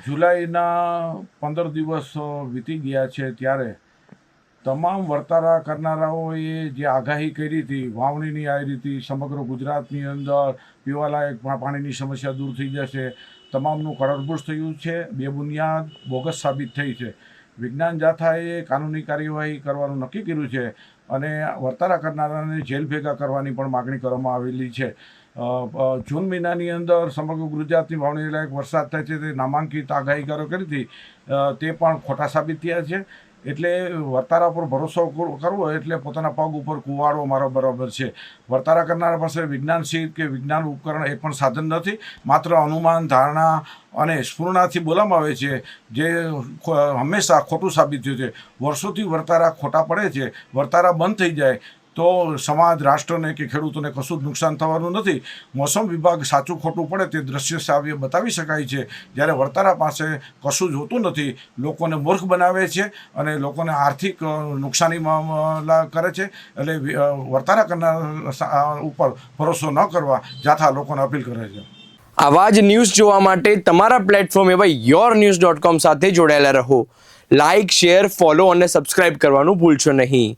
જુલાઈના 15 દિવસ વીતી ગયા છે ત્યારે તમામ વર્તારા કરનારાઓએ જે આગાહી કરી હતી વાવણીની આવી હતી સમગ્ર ગુજરાતની અંદર પીવાલાયક પાણીની સમસ્યા દૂર થઈ જશે, તમામનું કળરભૂસ થયું છે, બેબુનિયાદ બોગસ સાબિત થઈ છે. વિજ્ઞાન જાથાએ કાનૂની કાર્યવાહી કરવાનું નક્કી કર્યું છે અને વર્તારા કરનારાને જેલ ભેગા કરવાની પણ માગણી કરવામાં આવેલી છે. જૂન મહિનાની અંદર સમગ્ર ગુજરાતની વાવણી લાયક વરસાદ થાય છે તે નામાંકિત આગાહીકારો કરી હતી તે પણ ખોટા સાબિત થયા છે. એટલે વર્તારા પર ભરોસો કરવો એટલે પોતાના પગ ઉપર કુવાડો મારો બરાબર છે. વર્તારા કરનારા પાસે વિજ્ઞાન શીખ કે વિજ્ઞાન ઉપકરણ એક પણ સાધન નથી, માત્ર અનુમાન, ધારણા અને સ્ફૂર્ણાથી બોલવામાં આવે છે, જે હંમેશા ખોટું સાબિત થયું છે. વર્ષોથી વર્તારા ખોટા પડે છે. વર્તારા બંધ થઈ જાય તો સમાજ, રાષ્ટ્રને કે ખેડૂતોને કશું જ નુકસાન થવાનું નથી. મોસમ વિભાગ સાચું ખોટું પડે તે દ્રશ્ય સાવ્ય બતાવી શકાય છે. જ્યારે વર્તારા પાસે કશું જ હોતું નથી, લોકોને મૂર્ખ બનાવે છે અને લોકોને આર્થિક નુકસાનીમાં કરે છે. એટલે વર્તારા કરનાર ઉપર ભરોસો ન કરવા જાથા લોકોને અપીલ કરે છે. આવા જ ન્યૂઝ જોવા માટે તમારા પ્લેટફોર્મ એવા yournews.com સાથે જોડાયેલા રહો. લાઇક, શેર, ફોલો અને સબસ્ક્રાઇબ કરવાનું ભૂલશો નહીં.